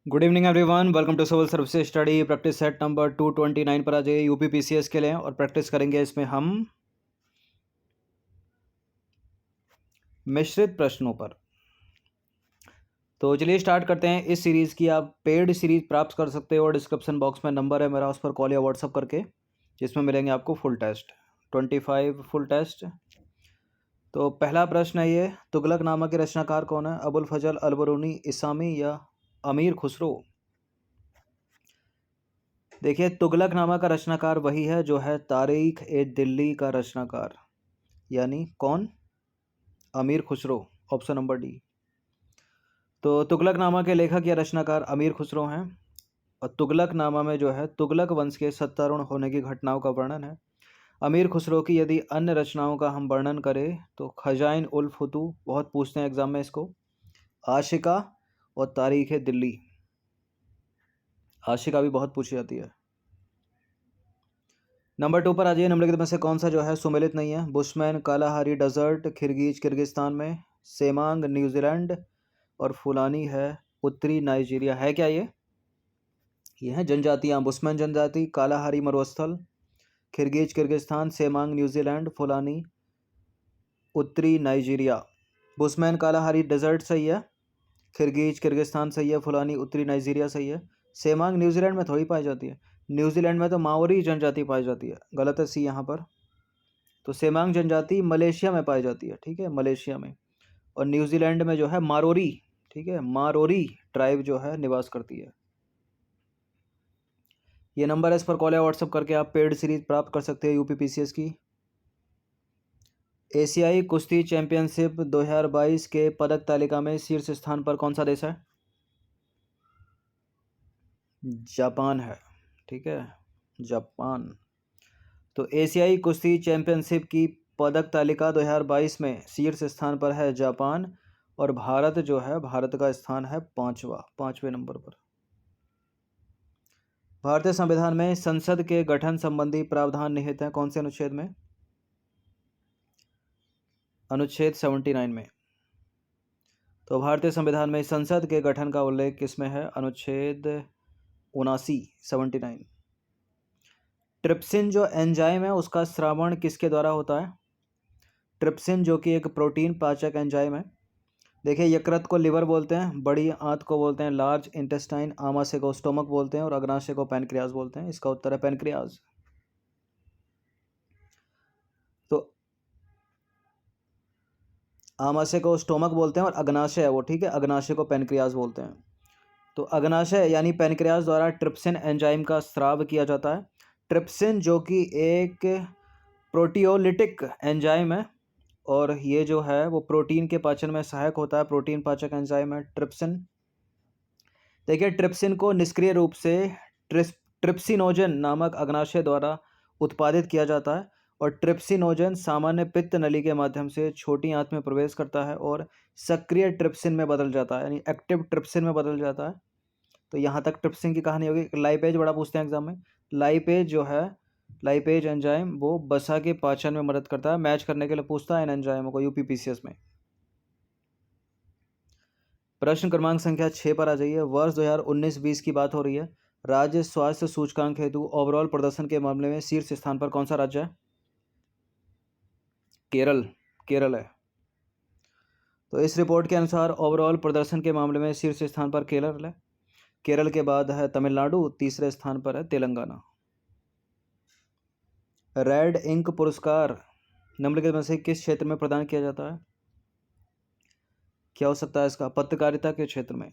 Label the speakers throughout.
Speaker 1: Good evening everyone, welcome to civil services study practice set number 229 पर आ जाइए। UP PCS के लिए और प्रैक्टिस करेंगे इसमें हम मिश्रित प्रश्नों पर। तो चलिए स्टार्ट करते हैं। इस सीरीज़ की आप पेड सीरीज प्राप्त कर सकते हो और डिस्क्रिप्शन बॉक्स में नंबर है मेरा, उस पर कॉल या व्हाट्सअप करके, जिसमें मिलेंगे आपको फुल टेस्ट 25 फुल टेस्ट। तो पहला प्रश्न है ये, तुगलक नामा के रचनाकार कौन है? अबुल फजल अल बरूनी, इसामी या अमीर खुसरो? देखिए, तुगलक नामा का रचनाकार वही है जो है तारीख ए दिल्ली का रचनाकार, यानी कौन? अमीर खुसरो, ऑप्शन नंबर डी। तो तुगलक नामा के लेखक या रचनाकार अमीर खुसरो हैं। और तुगलक नामा में जो है तुगलक वंश के सत्तारूढ़ होने की घटनाओं का वर्णन है। अमीर खुसरो की यदि अन्य रचनाओं का हम वर्णन करें तो खजाइन उल फुतू, बहुत पूछते हैं एग्जाम में इसको, आशिका और तारीख ए दिल्ली। आशिका भी बहुत पूछी जाती है। नंबर 2 पर आ जाइए। निम्नलिखित में से कौन सा जो है सुमेलित नहीं है? बुशमैन कालाहारी डेजर्ट खिरगीज किर्गिस्तान में, सेमांग न्यूजीलैंड और फुलानी है उत्तरी नाइजीरिया। है क्या ये है जनजातियां। बुशमैन जनजाति, कालाहारी मरुस्थल, खिरगीज किर्गिस्तान, सेमांग न्यूजीलैंड, फुलानी उत्तरी नाइजीरिया। बुशमैन कालाहारी डेजर्ट सही है, खिरगीज किर्गिस्तान सही है, फुलानी उत्तरी नाइजीरिया सही है। सेमांग न्यूजीलैंड में थोड़ी पाई जाती है, न्यूजीलैंड में तो माओरी जनजाति पाई जाती है। गलत है सी यहाँ पर। तो सेमांग जनजाति मलेशिया में पाई जाती है, ठीक है, मलेशिया में। और न्यूजीलैंड में जो है मारोरी, ठीक है, मारोरी ट्राइब जो है निवास करती है। ये नंबर है, इस पर कॉल या व्हाट्सअप करके आप पेड सीरीज प्राप्त कर सकते हैं यूपी पीसीएस की। एशियाई कुश्ती चैंपियनशिप 2022 के पदक तालिका में शीर्ष स्थान पर कौन सा देश है? जापान है, ठीक है, जापान। तो एशियाई कुश्ती चैंपियनशिप की पदक तालिका 2022 में शीर्ष स्थान पर है जापान, और भारत जो है, भारत का स्थान है पांचवें नंबर पर। भारतीय संविधान में संसद के गठन संबंधी प्रावधान निहित है कौन से अनुच्छेद में? अनुच्छेद 79 में। तो भारतीय संविधान में संसद के गठन का उल्लेख किसमें है? अनुच्छेद 79। ट्रिप्सिन जो एंजाइम है उसका श्रावण किसके द्वारा होता है? ट्रिप्सिन जो कि एक प्रोटीन पाचक एंजाइम है। देखिए, यकृत को लिवर बोलते हैं, बड़ी आंत को बोलते हैं लार्ज इंटेस्टाइन, आमाशय को स्टोमक बोलते हैं और अग्नाशय को पैनक्रियाज बोलते हैं। इसका उत्तर है पैनक्रियाज। तो आमाशय को स्टोमक बोलते हैं और अग्नाशय है वो, ठीक है, अग्नाशय को पैनक्रियाज बोलते हैं। तो अग्नाशय यानी पैनक्रियाज द्वारा ट्रिप्सिन एंजाइम का स्राव किया जाता है। ट्रिप्सिन जो कि एक प्रोटियोलिटिक एंजाइम है और ये जो है वो प्रोटीन के पाचन में सहायक होता है, प्रोटीन पाचक एंजाइम है ट्रिप्सिन। देखिए, ट्रिप्सिन को निष्क्रिय रूप से ट्रिप्सिनोजन नामक अग्नाशय द्वारा उत्पादित किया जाता है और ट्रिप्सिनोजन सामान्य पित्त नली के माध्यम से छोटी आंत में प्रवेश करता है और सक्रिय ट्रिप्सिन में बदल जाता है, यानी एक्टिव ट्रिप्सिन में बदल जाता है। तो यहाँ तक ट्रिप्सिन की कहानी होगी। लाइपेज बड़ा पूछते हैं एग्जाम में। लाइपेज जो है, लाइपेज एंजाइम वो बसा के पाचन में मदद करता है। मैच करने के लिए पूछता है इन एंजाइमों को यूपी पीसीएस में। प्रश्न क्रमांक संख्या 6 पर आ जाइए। वर्ष 2019-20 की बात हो रही है। राज्य स्वास्थ्य सूचकांक हेतु ओवरऑल प्रदर्शन के मामले में शीर्ष स्थान पर कौन सा राज्य है? केरल है। तो इस रिपोर्ट के अनुसार ओवरऑल प्रदर्शन के मामले में शीर्ष स्थान पर केरल है। केरल के बाद है तमिलनाडु, तीसरे स्थान पर है तेलंगाना। रेड इंक पुरस्कार निम्नलिखित में से किस क्षेत्र में प्रदान किया जाता है? क्या हो सकता है इसका? पत्रकारिता के क्षेत्र में।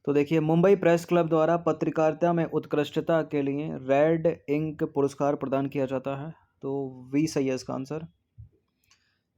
Speaker 1: तो देखिए, मुंबई प्रेस क्लब द्वारा पत्रकारिता में उत्कृष्टता के लिए रेड इंक पुरस्कार प्रदान किया जाता है। तो वी सही है इसका आंसर।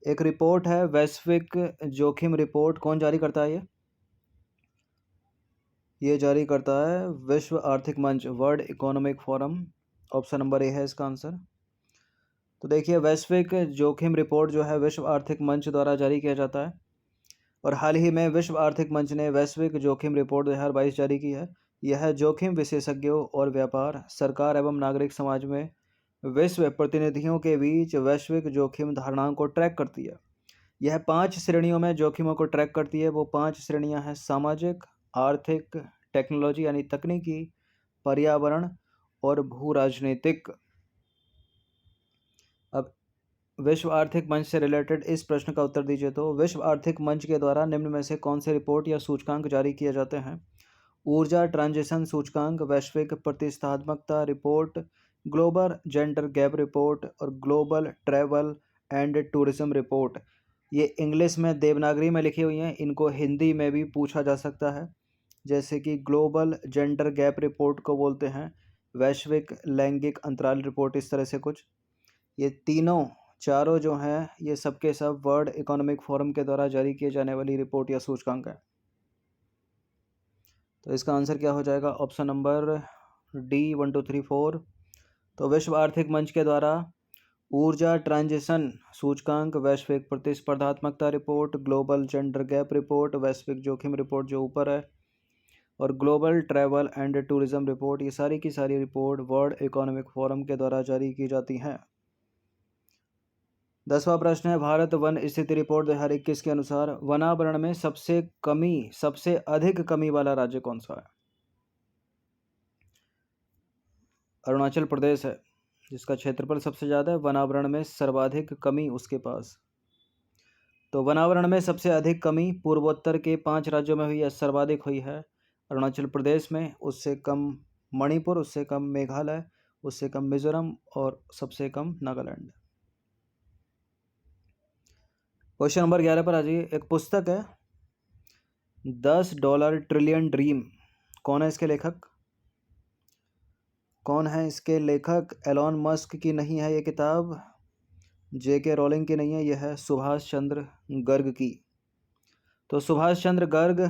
Speaker 1: एक रिपोर्ट है वैश्विक जोखिम रिपोर्ट, कौन जारी करता है ये जारी करता है विश्व आर्थिक मंच, world economic forum. Option number A है इसका आंसर। तो देखिए, वैश्विक जोखिम रिपोर्ट जो है विश्व आर्थिक मंच द्वारा जारी किया जाता है और हाल ही में विश्व आर्थिक मंच ने वैश्विक जोखिम रिपोर्ट 2022 जारी की है। यह जोखिम विशेषज्ञों और व्यापार, सरकार एवं नागरिक समाज में विश्व प्रतिनिधियों के बीच वैश्विक जोखिम धारणाओं को ट्रैक करती है। यह 5 श्रेणियों में जोखिमों को ट्रैक करती है। वो 5 श्रेणियां हैं: सामाजिक, आर्थिक, टेक्नोलॉजी यानी तकनीकी, पर्यावरण और भू राजनीतिक। अब विश्व आर्थिक मंच से रिलेटेड इस प्रश्न का उत्तर दीजिए। तो विश्व आर्थिक मंच के द्वारा निम्न में से कौन से रिपोर्ट या सूचकांक जारी किए जाते हैं? ऊर्जा ट्रांजिशन सूचकांक, वैश्विक प्रतिस्पर्धात्मकता रिपोर्ट, ग्लोबल जेंडर गैप रिपोर्ट और global travel and tourism report. ये इंग्लिश में देवनागरी में लिखी हुई हैं, इनको हिंदी में भी पूछा जा सकता है। जैसे कि ग्लोबल जेंडर गैप रिपोर्ट को बोलते हैं वैश्विक लैंगिक अंतराल रिपोर्ट, इस तरह से कुछ। ये चारों जो हैं ये सबके सब वर्ल्ड इकोनॉमिक फोरम के द्वारा जारी किए जाने वाली रिपोर्ट या सूचकांक है। तो इसका आंसर क्या हो जाएगा? Option number D 1 2 3 4। तो विश्व आर्थिक मंच के द्वारा ऊर्जा ट्रांजिशन सूचकांक, वैश्विक प्रतिस्पर्धात्मकता रिपोर्ट, ग्लोबल जेंडर गैप रिपोर्ट, वैश्विक जोखिम रिपोर्ट जो ऊपर है, और global travel and tourism report, ये सारी की सारी रिपोर्ट वर्ल्ड इकोनॉमिक फोरम के द्वारा जारी की जाती हैं। 10वां प्रश्न है, भारत वन स्थिति रिपोर्ट 2021 के अनुसार वनावरण में सबसे अधिक कमी वाला राज्य कौन सा है? अरुणाचल प्रदेश है, जिसका क्षेत्रफल सबसे ज़्यादा है। वनावरण में सर्वाधिक कमी उसके पास। तो वनावरण में सबसे अधिक कमी पूर्वोत्तर के 5 राज्यों में हुई है, सर्वाधिक हुई है अरुणाचल प्रदेश में, उससे कम मणिपुर, उससे कम मेघालय, उससे कम मिजोरम और सबसे कम नागालैंड। क्वेश्चन नंबर 11 पर आ जाइए। एक पुस्तक है $10 ट्रिलियन ड्रीम, कौन है इसके लेखक? कौन है इसके लेखक? एलॉन मस्क की नहीं है ये किताब, जेके रोलिंग की नहीं है, यह है सुभाष चंद्र गर्ग की। तो सुभाष चंद्र गर्ग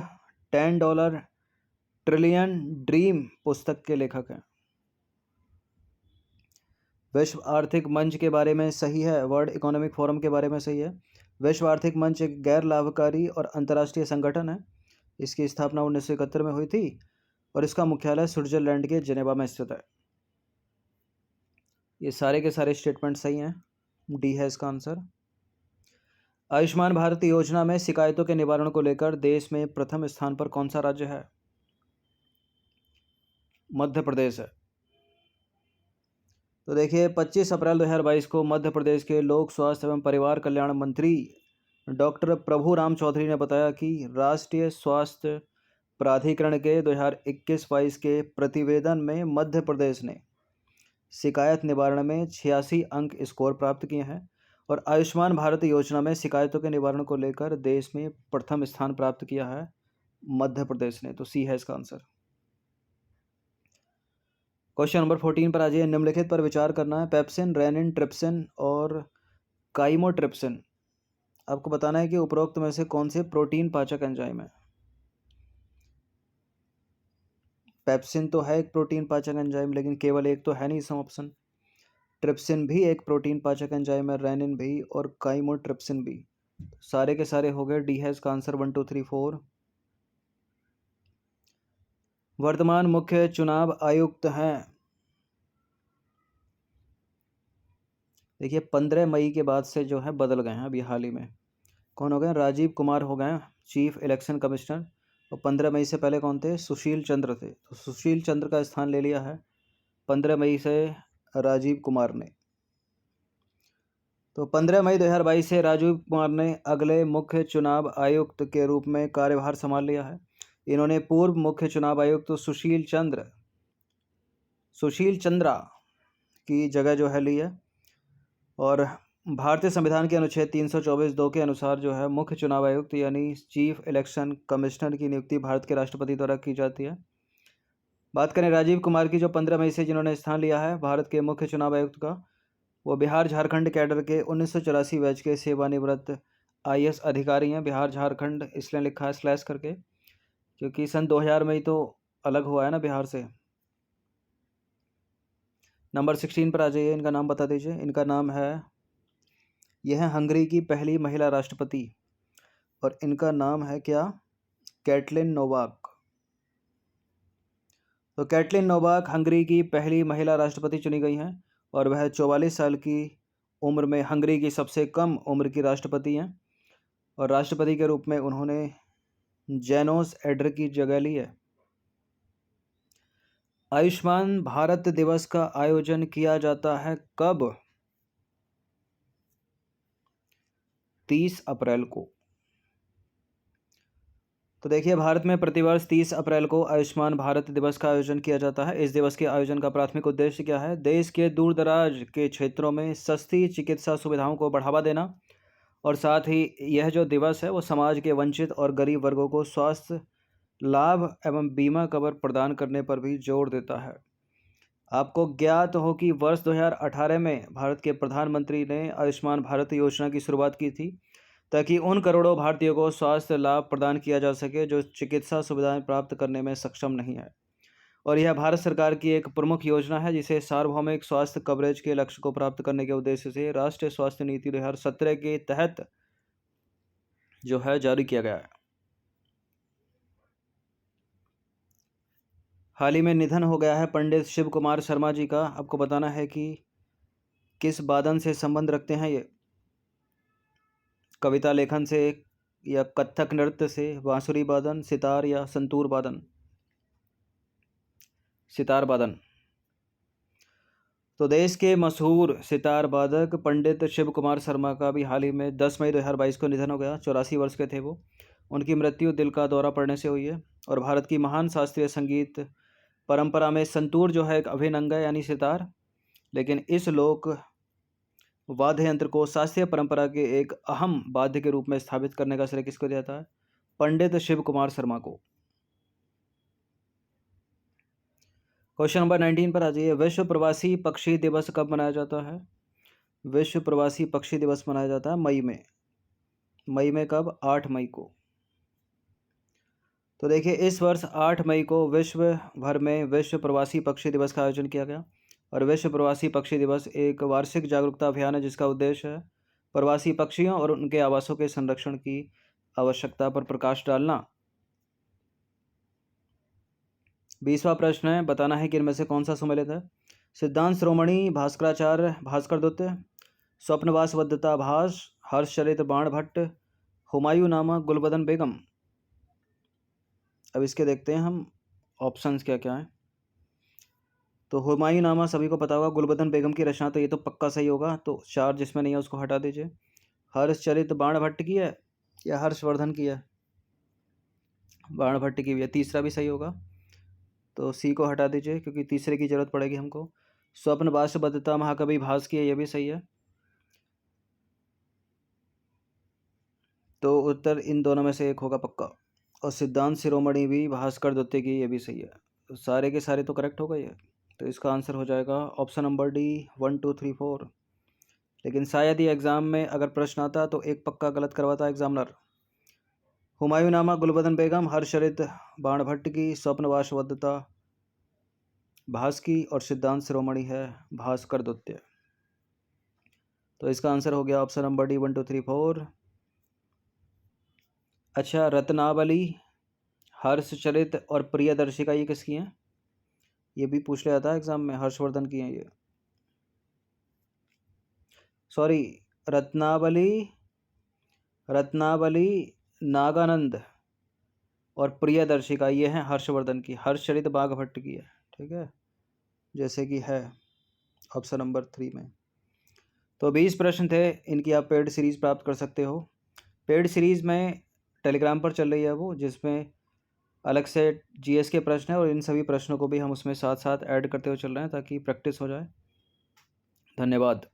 Speaker 1: $10 ट्रिलियन ड्रीम पुस्तक के लेखक हैं। विश्व आर्थिक मंच के बारे में सही है, वर्ल्ड इकोनॉमिक फोरम के बारे में सही है। विश्व आर्थिक मंच एक गैर लाभकारी और अंतर्राष्ट्रीय संगठन है। इसकी स्थापना 1971 में हुई थी और इसका मुख्यालय स्विट्जरलैंड के जेनेवा में स्थित है। ये सारे के सारे स्टेटमेंट सही हैं, डी है इसका आंसर। आयुष्मान भारत योजना में शिकायतों के निवारण को लेकर देश में प्रथम स्थान पर कौन सा राज्य है? मध्य प्रदेश है। तो देखिए 25 अप्रैल 2022 को मध्य प्रदेश के लोक स्वास्थ्य एवं परिवार कल्याण मंत्री डॉक्टर प्रभुराम चौधरी ने बताया कि राष्ट्रीय स्वास्थ्य प्राधिकरण के 2021-22 के प्रतिवेदन में मध्य प्रदेश ने शिकायत निवारण में 86 अंक स्कोर प्राप्त किए हैं और आयुष्मान भारत योजना में शिकायतों के निवारण को लेकर देश में प्रथम स्थान प्राप्त किया है मध्य प्रदेश ने। तो सी है इसका आंसर। क्वेश्चन नंबर 14 पर आ जाइए। निम्नलिखित पर विचार करना है। पेप्सिन, रेनिन, ट्रिप्सिन और काइमोट्रिप्सिन, आपको बताना है कि उपरोक्त में से कौन से प्रोटीन पाचक एंजाइम है। पेप्सिन तो है एक प्रोटीन पाचक एंजाइम, लेकिन केवल एक तो है नहीं इसमें ऑप्शन। ट्रिप्सिन भी एक प्रोटीन पाचक एंजाइम है, रेनिन भी और काइमोट्रिप्सिन भी। सारे के सारे हो गए, डी है इसका आंसर 1 2 3 4। वर्तमान मुख्य चुनाव आयुक्त हैं, देखिए 15 मई के बाद से जो है बदल गए हैं अभी हाल ही में। कौन हो गए? राजीव कुमार हो गए चीफ इलेक्शन कमिश्नर, और 15 मई से पहले कौन थे? सुशील चंद्र थे। तो सुशील चंद्र का स्थान ले लिया है 15 मई से राजीव कुमार ने। तो 15 मई 2022 से राजीव कुमार ने अगले मुख्य चुनाव आयुक्त के रूप में कार्यभार संभाल लिया है। इन्होंने पूर्व मुख्य चुनाव आयुक्त सुशील चंद्रा की जगह जो है ली है। और भारतीय संविधान के अनुच्छेद 324(2) के अनुसार जो है मुख्य चुनाव आयुक्त यानी चीफ इलेक्शन कमिश्नर की नियुक्ति भारत के राष्ट्रपति द्वारा की जाती है। बात करें राजीव कुमार की, जो 15 मई से जिन्होंने स्थान लिया है भारत के मुख्य चुनाव आयुक्त का, वो बिहार झारखंड कैडर के 1984 बैच के सेवानिवृत्त IAS अधिकारी हैं। बिहार झारखंड इसलिए लिखा है स्लैश करके, क्योंकि सन 2000 में ही तो अलग हुआ है ना बिहार से। नंबर 16 पर आ जाइए। इनका नाम बता दीजिए। इनका नाम है, यह है हंगरी की पहली महिला राष्ट्रपति और इनका नाम है क्या? Katalin Novak. तो कैटलिन नोवाक हंगरी की पहली महिला राष्ट्रपति चुनी गई हैं और वह 44 साल की उम्र में हंगरी की सबसे कम उम्र की राष्ट्रपति हैं। और राष्ट्रपति के रूप में उन्होंने जेनोस एडर की जगह ली है। आयुष्मान भारत दिवस का आयोजन किया जाता है कब? 30 अप्रैल को। तो देखिए, भारत में प्रतिवर्ष 30 अप्रैल को आयुष्मान भारत दिवस का आयोजन किया जाता है। इस दिवस के आयोजन का प्राथमिक उद्देश्य क्या है? देश के दूर दराज के क्षेत्रों में सस्ती चिकित्सा सुविधाओं को बढ़ावा देना, और साथ ही यह जो दिवस है वो समाज के वंचित और गरीब वर्गों को स्वास्थ्य लाभ एवं बीमा कवर प्रदान करने पर भी जोर देता है। आपको ज्ञात हो कि वर्ष 2018 में भारत के प्रधानमंत्री ने आयुष्मान भारत योजना की शुरुआत की थी, ताकि उन करोड़ों भारतीयों को स्वास्थ्य लाभ प्रदान किया जा सके जो चिकित्सा सुविधाएं प्राप्त करने में सक्षम नहीं है। और यह भारत सरकार की एक प्रमुख योजना है, जिसे सार्वभौमिक स्वास्थ्य कवरेज के लक्ष्य को प्राप्त करने के उद्देश्य से राष्ट्रीय स्वास्थ्य नीति 2017 के तहत जो है जारी किया गया है। हाल ही में निधन हो गया है पंडित शिव कुमार शर्मा जी का। आपको बताना है कि किस वादन से संबंध रखते हैं ये? कविता लेखन से, या कथक नृत्य से, बांसुरी वादन, सितार या संतूर वादन? सितार वादन। तो देश के मशहूर सितार वादक पंडित शिव कुमार शर्मा का भी हाल ही में 10 मई 2022 को निधन हो गया। 84 वर्ष के थे वो। उनकी मृत्यु दिल का दौरा पड़ने से हुई है। और भारत की महान शास्त्रीय संगीत परंपरा में संतूर जो है एक अभिन्न अंग है, यानी सितार। लेकिन इस लोक वाद्य यंत्र को शास्त्रीय परंपरा के एक अहम वाद्य के रूप में स्थापित करने का श्रेय किसको दिया जाता है? पंडित शिव कुमार शर्मा को। क्वेश्चन नंबर 19 पर आ जाइए। विश्व प्रवासी पक्षी दिवस कब मनाया जाता है? विश्व प्रवासी पक्षी दिवस मनाया जाता है मई में। मई में कब? 8 मई को। तो देखिए, इस वर्ष 8 मई को विश्व भर में विश्व प्रवासी पक्षी दिवस का आयोजन किया गया। और विश्व प्रवासी पक्षी दिवस एक वार्षिक जागरूकता अभियान है, जिसका उद्देश्य है प्रवासी पक्षियों और उनके आवासों के संरक्षण की आवश्यकता पर प्रकाश डालना। 20वां प्रश्न है, बताना है कि इनमें से कौन सा सुमेलित है? सिद्धांत शिरोमणि, भास्कराचार्य भास्कर दत्त, स्वप्नवास वद्दता भास, हर्षचरित बाणभट्ट, हुमायूं नामा गुलबदन बेगम। अब इसके देखते हैं हम ऑप्शंस क्या क्या हैं। तो हुमायूं नामा सभी को पता होगा, गुलबदन बेगम की रचना, तो ये तो पक्का सही होगा। तो 4 जिसमें नहीं है उसको हटा दीजिए। हर्षचरित बाणभट्ट की है या हर्षवर्धन की है? बाणभट्ट की भी है। तीसरा भी सही होगा, तो सी को हटा दीजिए क्योंकि तीसरे की जरूरत पड़ेगी हमको। स्वप्नवास वद्दता महाकवि भास की है, ये भी सही है। तो उत्तर इन दोनों में से एक होगा पक्का। और सिद्धांत शिरोमणि भी भास्कर दत्त की, ये भी सही है। तो सारे के सारे तो करेक्ट हो गए ये। तो इसका आंसर हो जाएगा ऑप्शन नंबर डी, 1 2 3 4। लेकिन शायद ये एग्ज़ाम में अगर प्रश्न आता तो एक पक्का गलत करवाता एग्जामिनर। हुमायूं नामा गुलबदन बेगम, हर्षचरित बाणभट्ट की, स्वप्नवास वद्दता भास की, और सिद्धांत शिरोमणि है भास्कर दत्त। तो इसका आंसर हो गया ऑप्शन नंबर डी, 1 2 3 4। अच्छा, रत्नावली, हर्षचरित और प्रियदर्शिका ये किसकी हैं? ये भी पूछ लिया था एग्जाम में, हर्षवर्धन की हैं ये। सॉरी, रत्नावली नागानंद और प्रियदर्शिका ये हैं हर्षवर्धन की। हर्षचरित बाघभट्ट की है, ठीक है, जैसे कि है ऑप्शन नंबर 3 में। तो 20 प्रश्न थे, इनकी आप पेड सीरीज़ प्राप्त कर सकते हो। पेड सीरीज़ में टेलीग्राम पर चल रही है वो, जिसमें अलग से जीएस के प्रश्न हैं, और इन सभी प्रश्नों को भी हम उसमें साथ साथ ऐड करते हुए चल रहे हैं ताकि प्रैक्टिस हो जाए। धन्यवाद।